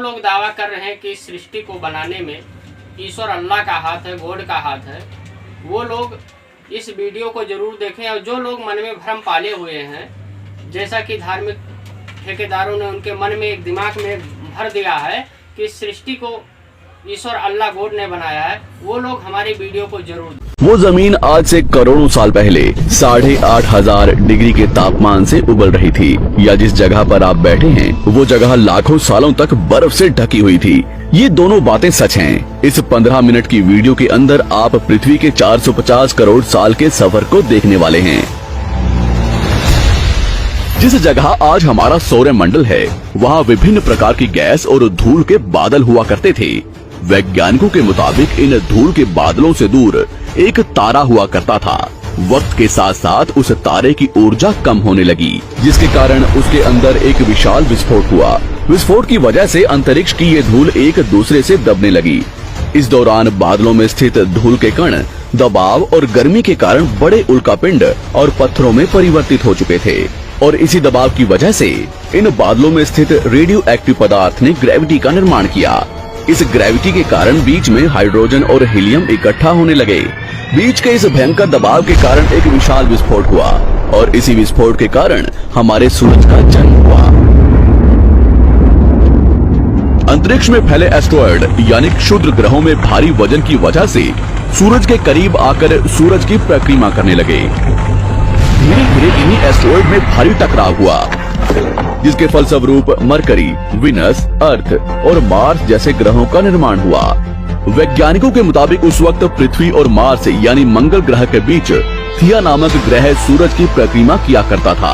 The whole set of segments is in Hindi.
लोग दावा कर रहे हैं कि इस सृष्टि को बनाने में ईश्वर अल्लाह का हाथ है, गॉड का हाथ है। वो लोग इस वीडियो को जरूर देखें। और जो लोग मन में भ्रम पाले हुए हैं, जैसा कि धार्मिक ठेकेदारों ने उनके मन में एक दिमाग में भर दिया है कि इस सृष्टि को ईश्वर अल्लाह गॉड ने बनाया है, वो लोग हमारी वीडियो को जरूर देखें। वो जमीन आज से करोड़ों साल पहले 8,500 डिग्री के तापमान से उबल रही थी, या जिस जगह पर आप बैठे हैं वो जगह लाखों सालों तक बर्फ से ढकी हुई थी। ये दोनों बातें सच हैं। इस 15 मिनट की वीडियो के अंदर आप पृथ्वी के 450 करोड़ साल के सफर को देखने वाले हैं। जिस जगह आज हमारा सौरमंडल है, वहाँ विभिन्न प्रकार की गैस और धूल के बादल हुआ करते थे। वैज्ञानिकों के मुताबिक इन धूल के बादलों से दूर एक तारा हुआ करता था। वक्त के साथ साथ उस तारे की ऊर्जा कम होने लगी, जिसके कारण उसके अंदर एक विशाल विस्फोट हुआ। विस्फोट की वजह से अंतरिक्ष की ये धूल एक दूसरे से दबने लगी। इस दौरान बादलों में स्थित धूल के कण दबाव और गर्मी के कारण बड़े उल्कापिंड और पत्थरों में परिवर्तित हो चुके थे, और इसी दबाव की वजह से इन बादलों में स्थित रेडियो एक्टिव पदार्थ ने ग्रेविटी का निर्माण किया। इस ग्रेविटी के कारण बीच में हाइड्रोजन और हीलियम इकट्ठा होने लगे। बीच के इस भयंकर दबाव के कारण एक विशाल विस्फोट हुआ, और इसी विस्फोट के कारण हमारे सूरज का जन्म हुआ। अंतरिक्ष में फैले एस्ट्रॉयड यानी क्षुद्र ग्रहों में भारी वजन की वजह से सूरज के करीब आकर सूरज की परिक्रमा करने लगे। धीरे धीरे इन्हीं एस्ट्रॉयड में भारी टकराव हुआ, जिसके फलस्वरूप मरकरी, विनस, अर्थ और मार्स जैसे ग्रहों का निर्माण हुआ। वैज्ञानिकों के मुताबिक उस वक्त पृथ्वी और मार्स यानी मंगल ग्रह के बीच थिया नामक ग्रह सूरज की परिक्रमा किया करता था।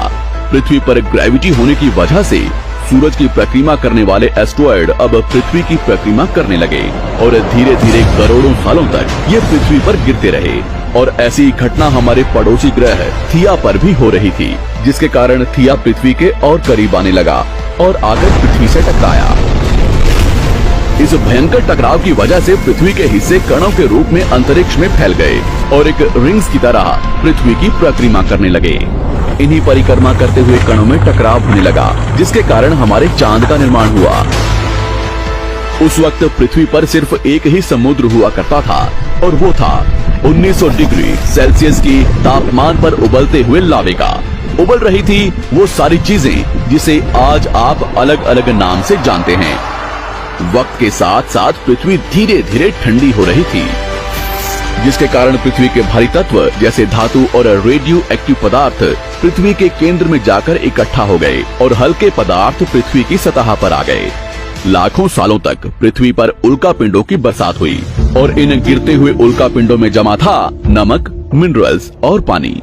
पृथ्वी पर ग्रेविटी होने की वजह से सूरज की परिक्रमा करने वाले एस्ट्रॉयड अब पृथ्वी की परिक्रमा करने लगे, और धीरे धीरे करोड़ों सालों तक ये पृथ्वी पर गिरते रहे। और ऐसी घटना हमारे पड़ोसी ग्रह थिया पर भी हो रही थी, जिसके कारण थिया पृथ्वी के और करीब आने लगा और आकर पृथ्वी से टकराया। इस भयंकर टकराव की वजह से पृथ्वी के हिस्से कणों के रूप में अंतरिक्ष में फैल गए और एक रिंग्स की तरह पृथ्वी की परिक्रमा करने लगे। इन्हीं परिक्रमा करते हुए कणों में टकराव होने लगा, जिसके कारण हमारे चांद का निर्माण हुआ। उस वक्त पृथ्वी पर सिर्फ एक ही समुद्र हुआ करता था, और वो था 1900 डिग्री सेल्सियस की तापमान पर उबलते हुए लावे का। उबल रही थी वो सारी चीजें जिसे आज आप अलग अलग नाम से जानते हैं। वक्त के साथ साथ पृथ्वी धीरे धीरे ठंडी हो रही थी, जिसके कारण पृथ्वी के भारी तत्व जैसे धातु और रेडियो एक्टिव पदार्थ पृथ्वी के केंद्र में जाकर इकट्ठा हो गए, और हल्के पदार्थ पृथ्वी की सतह पर आ गए। लाखों सालों तक पृथ्वी पर उल्कापिंडों की बरसात हुई, और इन गिरते हुए उल्कापिंडों में जमा था नमक, मिनरल्स और पानी।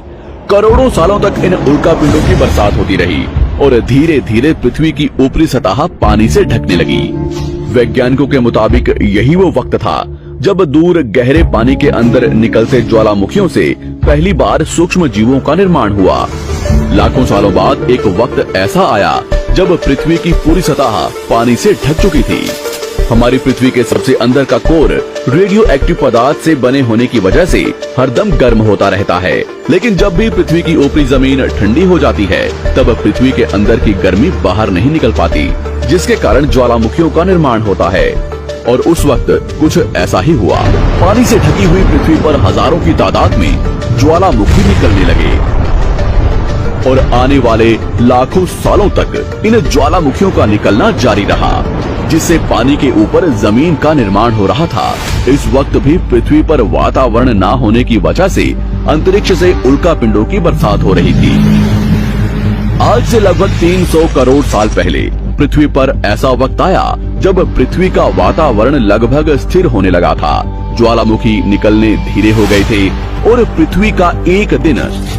करोड़ों सालों तक इन उल्कापिंडों की बरसात होती रही, और धीरे धीरे पृथ्वी की ऊपरी सतह पानी से ढकने लगी। वैज्ञानिकों के मुताबिक यही वो वक्त था जब दूर गहरे पानी के अंदर निकलते ज्वालामुखियों से पहली बार सूक्ष्म जीवों का निर्माण हुआ। लाखों सालों बाद एक वक्त ऐसा आया जब पृथ्वी की पूरी सतह पानी से ढक चुकी थी। हमारी पृथ्वी के सबसे अंदर का कोर रेडियो एक्टिव पदार्थ से बने होने की वजह से हरदम गर्म होता रहता है, लेकिन जब भी पृथ्वी की ऊपरी जमीन ठंडी हो जाती है, तब पृथ्वी के अंदर की गर्मी बाहर नहीं निकल पाती, जिसके कारण ज्वालामुखियों का निर्माण होता है। और उस वक्त कुछ ऐसा ही हुआ। पानी से ढकी हुई पृथ्वी पर हजारों की तादाद में ज्वालामुखी निकलने लगे, और आने वाले लाखों सालों तक इन ज्वालामुखियों का निकलना जारी रहा, जिससे पानी के ऊपर जमीन का निर्माण हो रहा था। इस वक्त भी पृथ्वी पर वातावरण न होने की वजह से अंतरिक्ष से उल्कापिंडों की बरसात हो रही थी। आज से लगभग 300 करोड़ साल पहले पृथ्वी पर ऐसा वक्त आया जब पृथ्वी का वातावरण लगभग स्थिर होने लगा था। ज्वालामुखी निकलने धीरे हो गए थे, और पृथ्वी का एक दिन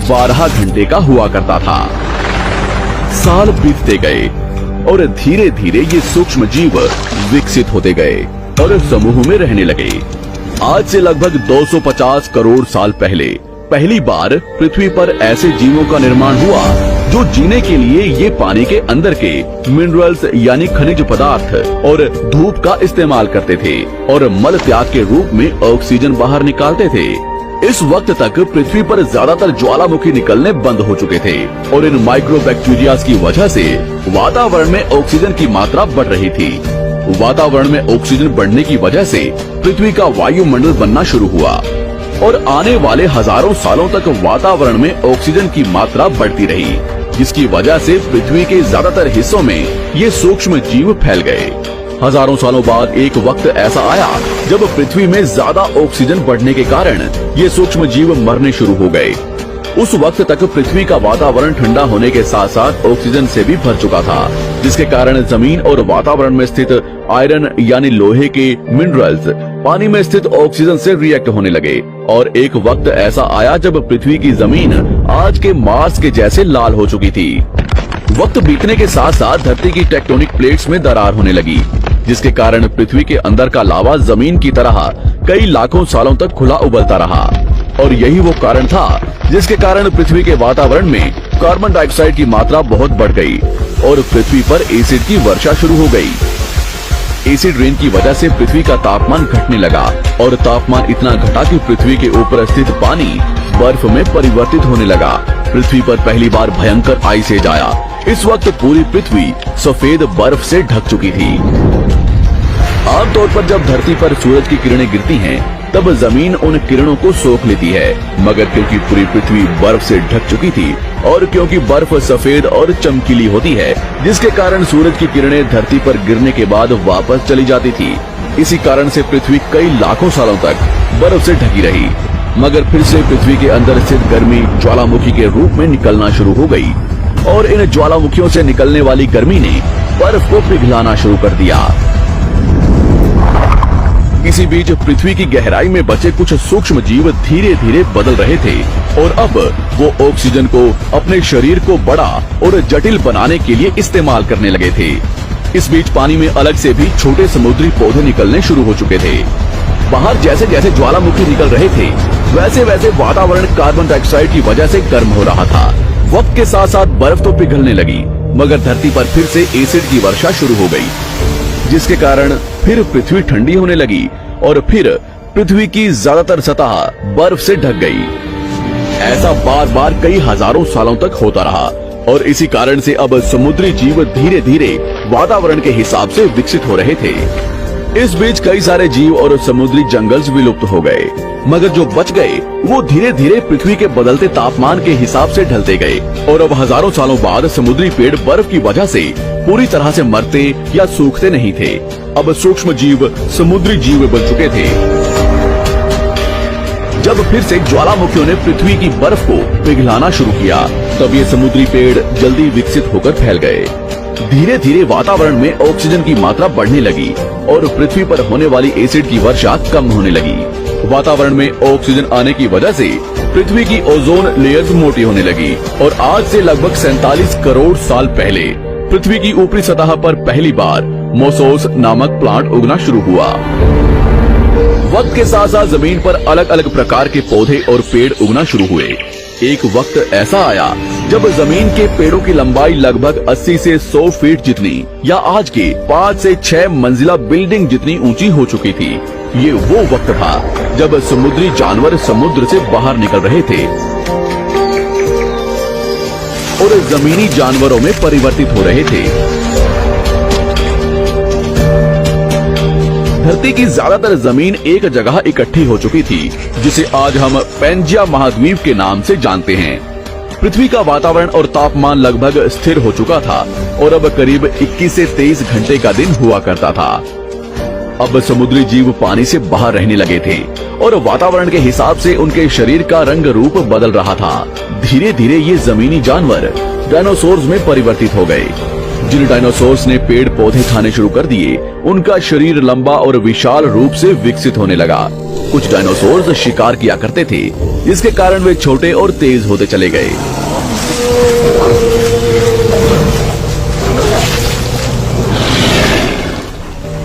12 घंटे का हुआ करता था। साल बीतते गए, और धीरे धीरे ये सूक्ष्म जीव विकसित होते गए और समूह में रहने लगे। आज से लगभग 250 करोड़ साल पहले पहली बार पृथ्वी पर ऐसे जीवों का निर्माण हुआ जो जीने के लिए ये पानी के अंदर के मिनरल्स यानी खनिज पदार्थ और धूप का इस्तेमाल करते थे, और मल त्याग के रूप में ऑक्सीजन बाहर निकालते थे। इस वक्त तक पृथ्वी पर ज्यादातर ज्वालामुखी निकलने बंद हो चुके थे, और इन माइक्रोबैक्टीरिया की वजह से वातावरण में ऑक्सीजन की मात्रा बढ़ रही थी। वातावरण में ऑक्सीजन बढ़ने की वजह से पृथ्वी का वायुमंडल बनना शुरू हुआ और आने वाले हजारों सालों तक वातावरण में ऑक्सीजन की मात्रा बढ़ती रही, जिसकी वजह से पृथ्वी के ज्यादातर हिस्सों में ये सूक्ष्म जीव फैल गए। हजारों सालों बाद एक वक्त ऐसा आया जब पृथ्वी में ज्यादा ऑक्सीजन बढ़ने के कारण ये सूक्ष्म जीव मरने शुरू हो गए। उस वक्त तक पृथ्वी का वातावरण ठंडा होने के साथ साथ ऑक्सीजन से भी भर चुका था, जिसके कारण जमीन और वातावरण में स्थित आयरन यानी लोहे के मिनरल्स पानी में स्थित ऑक्सीजन से रिएक्ट होने लगे और एक वक्त ऐसा आया जब पृथ्वी की जमीन आज के मार्स के जैसे लाल हो चुकी थी। वक्त बीतने के साथ साथ धरती की टेक्टोनिक प्लेट्स में दरार होने लगी, जिसके कारण पृथ्वी के अंदर का लावा जमीन की तरह कई लाखों सालों तक खुला उबलता रहा और यही वो कारण था जिसके कारण पृथ्वी के वातावरण में कार्बन डाइऑक्साइड की मात्रा बहुत बढ़ गई और पृथ्वी पर एसिड की वर्षा शुरू हो गई। एसिड रेन की वजह से पृथ्वी का तापमान घटने लगा और तापमान इतना घटा कि पृथ्वी के ऊपर स्थित पानी बर्फ में परिवर्तित होने लगा। पृथ्वी पर पहली बार भयंकर आइस एज आया। इस वक्त पूरी पृथ्वी सफेद बर्फ से ढक चुकी थी। आमतौर पर जब धरती पर सूरज की किरणें गिरती हैं, तब जमीन उन किरणों को सोख लेती है, मगर क्योंकि पूरी पृथ्वी बर्फ से ढक चुकी थी और क्योंकि बर्फ सफेद और चमकीली होती है, जिसके कारण सूरज की किरणें धरती पर गिरने के बाद वापस चली जाती थी। इसी कारण से पृथ्वी कई लाखों सालों तक बर्फ से ढकी रही, मगर फिर से पृथ्वी के अंदर स्थित गर्मी ज्वालामुखी के रूप में निकलना शुरू हो गई और इन ज्वालामुखियों से निकलने वाली गर्मी ने बर्फ को पिघलाना शुरू कर दिया। इसी बीच पृथ्वी की गहराई में बचे कुछ सूक्ष्म जीव धीरे धीरे बदल रहे थे और अब वो ऑक्सीजन को अपने शरीर को बड़ा और जटिल बनाने के लिए इस्तेमाल करने लगे थे। इस बीच पानी में अलग से भी छोटे समुद्री पौधे निकलने शुरू हो चुके थे। बाहर जैसे जैसे ज्वालामुखी निकल रहे थे, वैसे वैसे वातावरण कार्बन डाइऑक्साइड की वजह से गर्म हो रहा था। वक्त के साथ साथ बर्फ तो पिघलने लगी, मगर धरती पर फिर से एसिड की वर्षा शुरू हो गई, जिसके कारण फिर पृथ्वी ठंडी होने लगी और फिर पृथ्वी की ज्यादातर सतह बर्फ से ढक गई। ऐसा बार बार कई हजारों सालों तक होता रहा और इसी कारण से अब समुद्री जीव धीरे धीरे वातावरण के हिसाब से विकसित हो रहे थे। इस बीच कई सारे जीव और समुद्री जंगल विलुप्त हो गए, मगर जो बच गए वो धीरे धीरे पृथ्वी के बदलते तापमान के हिसाब से ढलते गए और अब हजारों सालों बाद समुद्री पेड़ बर्फ की वजह से पूरी तरह से मरते या सूखते नहीं थे। अब सूक्ष्म जीव समुद्री जीव बन चुके थे। जब फिर से ज्वालामुखियों ने पृथ्वी की बर्फ को पिघलाना शुरू किया, तब ये समुद्री पेड़ जल्दी विकसित होकर फैल गए। धीरे धीरे वातावरण में ऑक्सीजन की मात्रा बढ़ने लगी और पृथ्वी पर होने वाली एसिड की वर्षा कम होने लगी। वातावरण में ऑक्सीजन आने की वजह से पृथ्वी की ओजोन लेयर्स मोटी होने लगी और आज से लगभग 47 करोड़ साल पहले पृथ्वी की ऊपरी सतह पर पहली बार मोसोस नामक प्लांट उगना शुरू हुआ। वक्त के साथ साथ जमीन पर अलग अलग प्रकार के पौधे और पेड़ उगना शुरू हुए। एक वक्त ऐसा आया जब जमीन के पेड़ों की लंबाई लगभग 80 से 100 फीट जितनी या आज के 5 से 6 मंजिला बिल्डिंग जितनी ऊंची हो चुकी थी। ये वो वक्त था जब समुद्री जानवर समुद्र से बाहर निकल रहे थे और जमीनी जानवरों में परिवर्तित हो रहे थे। धरती की ज्यादातर जमीन एक जगह इकट्ठी हो चुकी थी, जिसे आज हम पैंजिया महाद्वीप के नाम से जानते हैं। पृथ्वी का वातावरण और तापमान लगभग स्थिर हो चुका था और अब करीब 21 से 23 घंटे का दिन हुआ करता था। अब समुद्री जीव पानी से बाहर रहने लगे थे और वातावरण के हिसाब से उनके शरीर का रंग रूप बदल रहा था। धीरे धीरे ये जमीनी जानवर डायनासोर्स में परिवर्तित हो गए। जिन डायनासोर्स ने पेड़ पौधे खाने शुरू कर दिए, उनका शरीर लंबा और विशाल रूप से विकसित होने लगा। कुछ डायनासोर्स शिकार किया करते थे, जिसके कारण वे छोटे और तेज होते चले गए।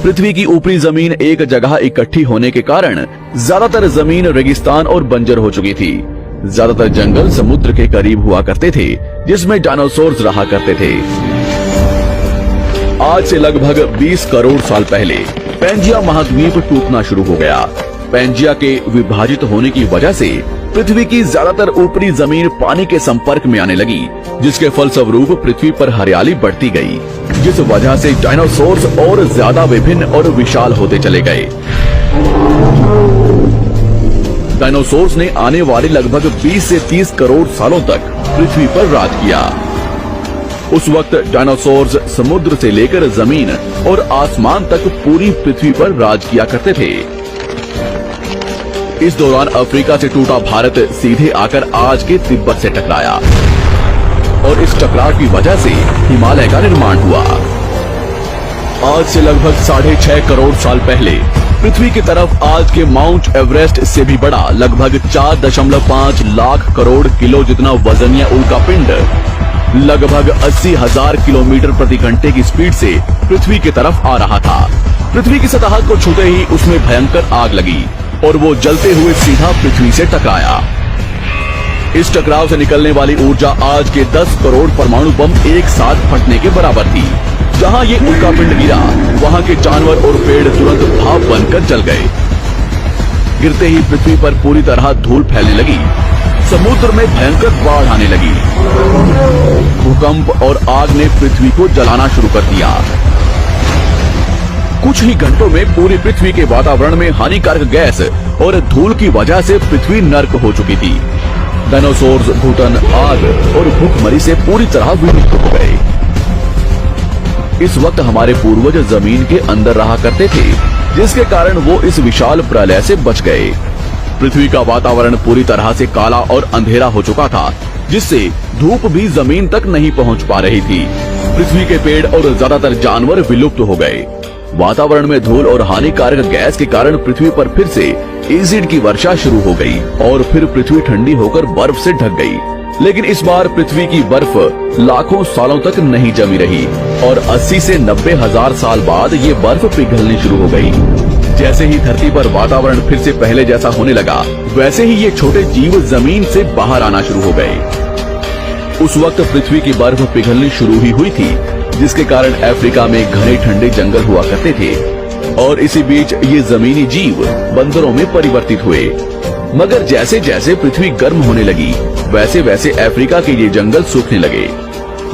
पृथ्वी की ऊपरी जमीन एक जगह इकट्ठी होने के कारण ज्यादातर जमीन रेगिस्तान और बंजर हो चुकी थी। ज्यादातर जंगल समुद्र के करीब हुआ करते थे, जिसमें डायनासोर्स रहा करते थे। आज से लगभग 20 करोड़ साल पहले पैंजिया महाद्वीप टूटना शुरू हो गया। पैंजिया के विभाजित होने की वजह से पृथ्वी की ज्यादातर ऊपरी जमीन पानी के संपर्क में आने लगी, जिसके फलस्वरूप पृथ्वी पर हरियाली बढ़ती गई, जिस वजह से डायनासोर्स और ज्यादा विभिन्न और विशाल होते चले गए। डायनासोर्स ने आने वाले लगभग 20 से 30 करोड़ सालों तक पृथ्वी पर राज किया। उस वक्त डायनासोर्स समुद्र से लेकर जमीन और आसमान तक पूरी पृथ्वी पर राज किया करते थे। इस दौरान अफ्रीका से टूटा भारत सीधे आकर आज के तिब्बत से टकराया और इस टकराव की वजह से हिमालय का निर्माण हुआ। आज से लगभग 6.5 करोड़ साल पहले पृथ्वी की तरफ आज के माउंट एवरेस्ट से भी बड़ा लगभग 4.5 लाख करोड़ किलो जितना वजनिया उल्कापिंड लगभग 80,000 किलोमीटर प्रति घंटे की स्पीड से पृथ्वी की तरफ आ रहा था। पृथ्वी की सतह को छूते ही उसमें भयंकर आग लगी और वो जलते हुए सीधा पृथ्वी से टकराया। इस टकराव से निकलने वाली ऊर्जा आज के 10 करोड़ परमाणु बम एक साथ फटने के बराबर थी। जहां ये उल्कापिंड गिरा, वहां के जानवर और पेड़ तुरंत भाप बनकर जल गए। गिरते ही पृथ्वी पर पूरी तरह धूल फैलने लगी, समुद्र में भयंकर बाढ़ आने लगी। भूकंप और आग ने पृथ्वी को जलाना शुरू कर दिया। कुछ ही घंटों में पूरी पृथ्वी के वातावरण में हानिकारक गैस और धूल की वजह से पृथ्वी नर्क हो चुकी थी। डायनासोर्स घुटन, आग और भूखमरी से पूरी तरह विलुप्त हो गए। इस वक्त हमारे पूर्वज जमीन के अंदर रहा करते थे, जिसके कारण वो इस विशाल प्रलय से बच गए। पृथ्वी का वातावरण पूरी तरह से काला और अंधेरा हो चुका था, जिससे धूप भी जमीन तक नहीं पहुंच पा रही थी। पृथ्वी के पेड़ और ज्यादातर जानवर विलुप्त हो गए। वातावरण में धूल और हानिकारक गैस के कारण पृथ्वी पर फिर से एसिड की वर्षा शुरू हो गई और फिर पृथ्वी ठंडी होकर बर्फ से ढक गई। लेकिन इस बार पृथ्वी की बर्फ लाखों सालों तक नहीं जमी रही और 80 से 90 हजार साल बाद ये बर्फ पिघलनी शुरू हो गई। जैसे ही धरती पर वातावरण फिर से पहले जैसा होने लगा, वैसे ही ये छोटे जीव जमीन से बाहर आना शुरू हो गए। उस वक्त पृथ्वी की बर्फ पिघलनी शुरू ही हुई थी, जिसके कारण अफ्रीका में घने ठंडे जंगल हुआ करते थे और इसी बीच ये जमीनी जीव बंदरों में परिवर्तित हुए। मगर जैसे जैसे पृथ्वी गर्म होने लगी, वैसे वैसे अफ्रीका के ये जंगल सूखने लगे।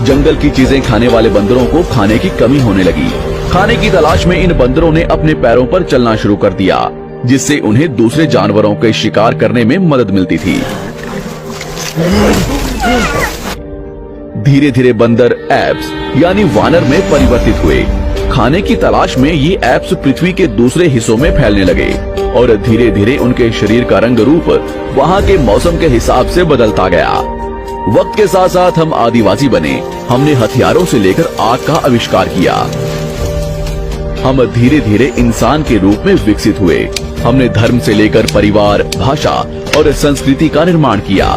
जंगल की चीजें खाने वाले बंदरों को खाने की कमी होने लगी। खाने की तलाश में इन बंदरों ने अपने पैरों पर चलना शुरू कर दिया, जिससे उन्हें दूसरे जानवरों के शिकार करने में मदद मिलती थी। धीरे धीरे बंदर एप्स यानी वानर में परिवर्तित हुए। खाने की तलाश में ये एप्स पृथ्वी के दूसरे हिस्सों में फैलने लगे और धीरे धीरे उनके शरीर का रंग रूप वहाँ के मौसम के हिसाब से बदलता गया। वक्त के साथ साथ हम आदिवासी बने। हमने हथियारों से लेकर आग का आविष्कार किया। हम धीरे धीरे इंसान के रूप में विकसित हुए। हमने धर्म से लेकर परिवार, भाषा और संस्कृति का निर्माण किया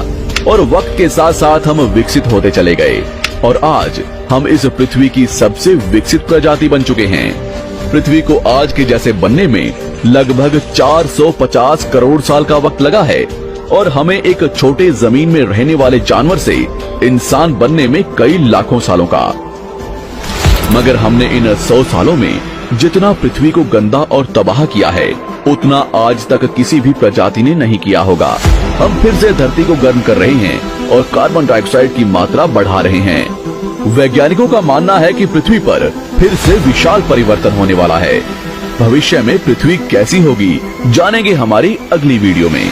और वक्त के साथ साथ हम विकसित होते चले गए और आज हम इस पृथ्वी की सबसे विकसित प्रजाति बन चुके हैं। पृथ्वी को आज के जैसे बनने में लगभग 450 करोड़ साल का वक्त लगा है और हमें एक छोटे जमीन में रहने वाले जानवर से इंसान बनने में कई लाखों सालों का। मगर हमने इन 100 सालों में जितना पृथ्वी को गंदा और तबाह किया है, उतना आज तक किसी भी प्रजाति ने नहीं किया होगा। हम फिर से धरती को गर्म कर रहे हैं और कार्बन डाइऑक्साइड की मात्रा बढ़ा रहे हैं। वैज्ञानिकों का मानना है कि पृथ्वी पर फिर से विशाल परिवर्तन होने वाला है। भविष्य में पृथ्वी कैसी होगी, जानेंगे हमारी अगली वीडियो में।